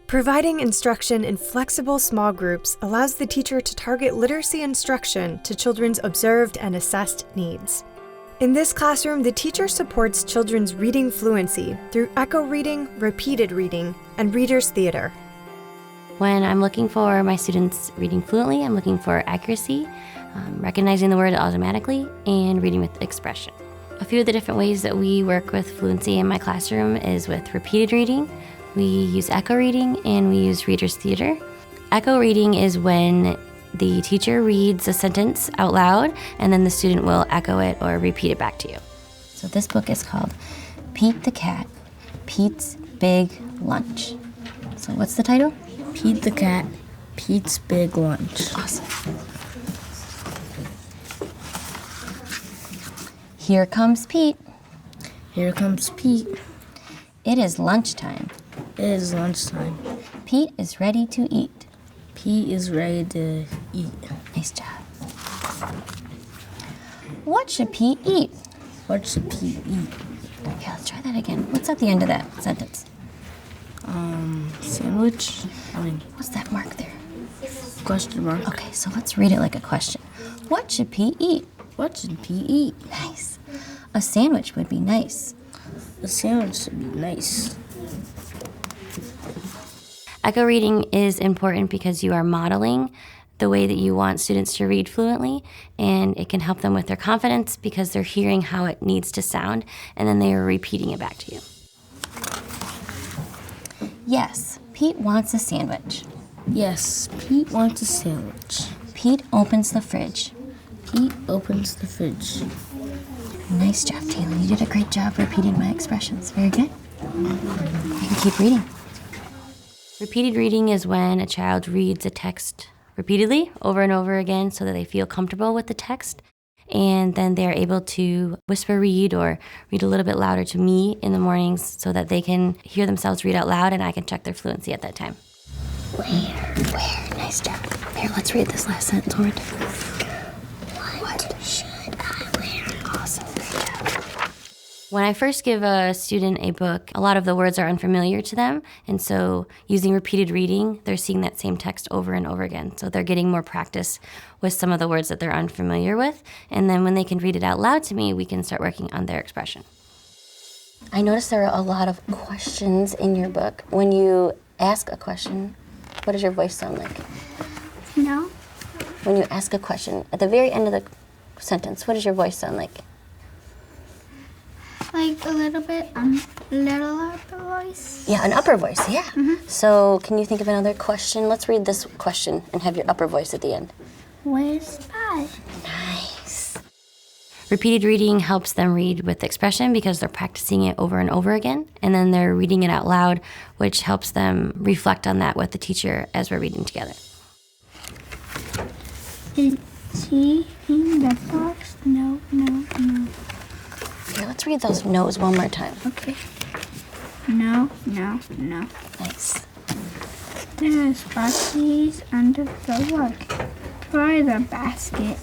Providing instruction in flexible small groups allows the teacher to target literacy instruction to children's observed and assessed needs. In this classroom, the teacher supports children's reading fluency through echo reading, repeated reading, and reader's theater. When I'm looking for my students reading fluently, I'm looking for accuracy, recognizing the word automatically, and reading with expression. A few of the different ways that we work with fluency in my classroom is with repeated reading. We use echo reading and we use reader's theater. Echo reading is when the teacher reads a sentence out loud and then the student will echo it or repeat it back to you. So this book is called Pete the Cat, Pete's Big Lunch. So what's the title? Pete the Cat, Pete's Big Lunch. Awesome. Here comes Pete. Here comes Pete. It is lunchtime. It is lunchtime. Pete is ready to eat. Pete is ready to eat. Nice job. What should Pete eat? What should Pete eat? Yeah, let's try that again. What's at the end of that sentence? Sandwich? What's that mark there? Question mark. Okay, so let's read it like a question. What should Pete eat? What should Pete eat? Nice. A sandwich would be nice. A sandwich would be nice. Echo reading is important because you are modeling the way that you want students to read fluently, and it can help them with their confidence because they're hearing how it needs to sound, and then they are repeating it back to you. Yes, Pete wants a sandwich. Yes, Pete wants a sandwich. Pete opens the fridge. Pete opens the fridge. Nice job, Taylor. You did a great job repeating my expressions. Very good. You can keep reading. Repeated reading is when a child reads a text repeatedly over and over again so that they feel comfortable with the text, and then they're able to whisper read or read a little bit louder to me in the mornings so that they can hear themselves read out loud and I can check their fluency at that time. Where? Nice job. Here, let's read this last sentence one more time. What should I wear? Awesome, great job. When I first give a student a book, a lot of the words are unfamiliar to them, and so using repeated reading, they're seeing that same text over and over again. So they're getting more practice with some of the words that they're unfamiliar with, and then when they can read it out loud to me, we can start working on their expression. I noticed there are a lot of questions in your book. When you ask a question, what does your voice sound like? No. When you ask a question, at the very end of the sentence, what does your voice sound like? Like a little bit, little upper voice. Yeah, an upper voice, yeah. Mm-hmm. So can you think of another question? Let's read this question and have your upper voice at the end. Where's Spot? Nice. Repeated reading helps them read with expression because they're practicing it over and over again, and then they're reading it out loud, which helps them reflect on that with the teacher as we're reading together. Is she in the box? No. Here, let's read those no's one more time. Okay. No. Nice. There's boxes under the rug. Try the basket.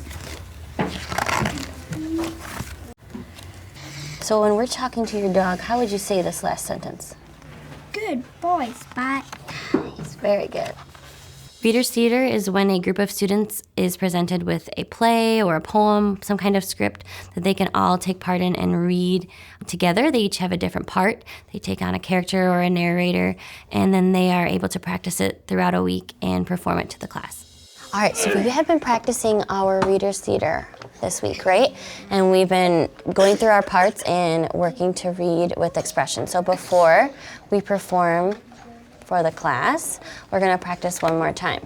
So when we're talking to your dog, how would you say this last sentence? Good boy, Spot. Nice, very good. Reader's theater is when a group of students is presented with a play or a poem, some kind of script that they can all take part in and read together. They each have a different part. They take on a character or a narrator, and then they are able to practice it throughout a week and perform it to the class. All right, so we have been practicing our reader's theater this week, right? And we've been going through our parts and working to read with expression. So before we perform for the class, we're gonna practice one more time,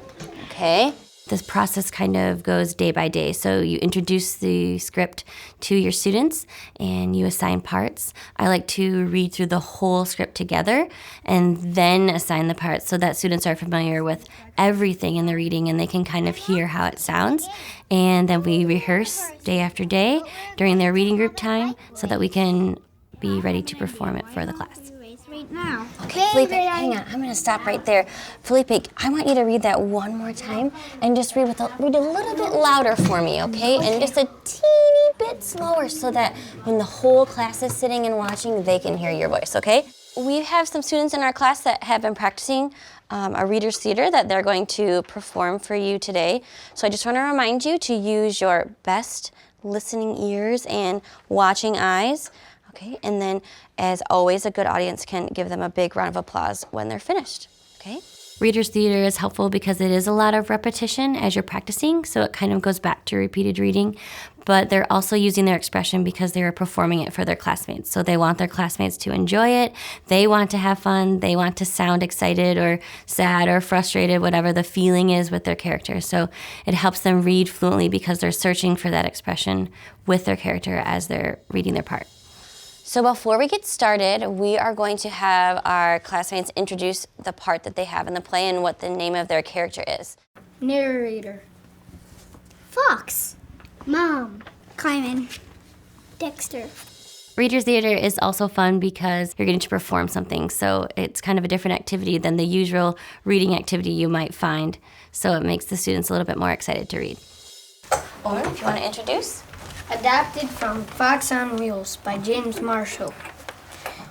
okay? This process kind of goes day by day. So you introduce the script to your students and you assign parts. I like to read through the whole script together and then assign the parts so that students are familiar with everything in the reading and they can kind of hear how it sounds. And then we rehearse day after day during their reading group time so that we can be ready to perform it for the class. Right now. Okay, Felipe, hang on. I'm going to stop right there. Felipe, I want you to read that one more time and just read a little bit louder for me, okay? And just a teeny bit slower so that when the whole class is sitting and watching, they can hear your voice, okay? We have some students in our class that have been practicing a reader's theater that they're going to perform for you today. So I just want to remind you to use your best listening ears and watching eyes. Okay, and then as always, a good audience can give them a big round of applause when they're finished. Okay. Reader's theater is helpful because it is a lot of repetition as you're practicing, so it kind of goes back to repeated reading. But they're also using their expression because they are performing it for their classmates. So they want their classmates to enjoy it. They want to have fun. They want to sound excited or sad or frustrated, whatever the feeling is with their character. So it helps them read fluently because they're searching for that expression with their character as they're reading their part. So before we get started, we are going to have our classmates introduce the part that they have in the play and what the name of their character is. Narrator. Fox. Mom. Clyman. Dexter. Reader's theater is also fun because you're getting to perform something, so it's kind of a different activity than the usual reading activity you might find, so it makes the students a little bit more excited to read. Owen, if you want to introduce? Adapted from Fox on Wheels by James Marshall.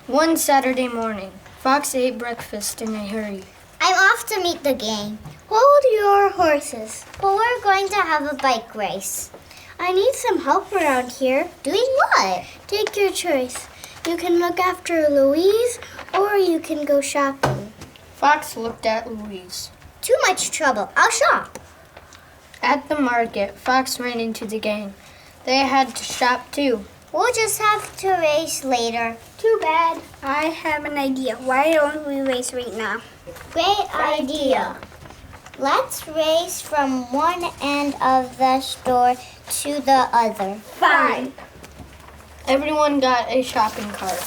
One Saturday morning, Fox ate breakfast in a hurry. I'm off to meet the gang. Hold your horses. But we're going to have a bike race. I need some help around here. Doing what? Take your choice. You can look after Louise, or you can go shopping. Fox looked at Louise. Too much trouble. I'll shop. At the market, Fox ran into the gang. They had to shop too. We'll just have to race later. Too bad. I have an idea. Why don't we race right now? Great idea. Let's race from one end of the store to the other. Fine. Everyone got a shopping cart.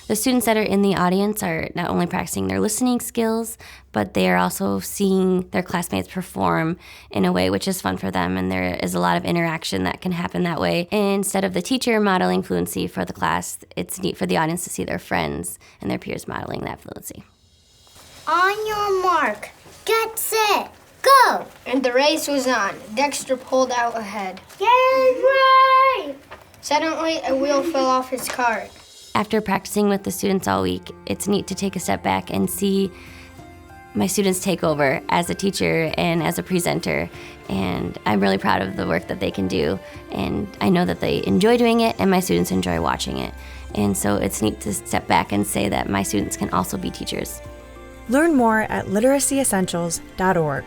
The students that are in the audience are not only practicing their listening skills, but they are also seeing their classmates perform in a way which is fun for them, and there is a lot of interaction that can happen that way. Instead of the teacher modeling fluency for the class, it's neat for the audience to see their friends and their peers modeling that fluency. On your mark, get set, go! And the race was on. Dexter pulled out ahead. K-3! Suddenly, a wheel fell off his cart. After practicing with the students all week, it's neat to take a step back and see my students take over as a teacher and as a presenter. And I'm really proud of the work that they can do. And I know that they enjoy doing it and my students enjoy watching it. And so it's neat to step back and say that my students can also be teachers. Learn more at literacyessentials.org.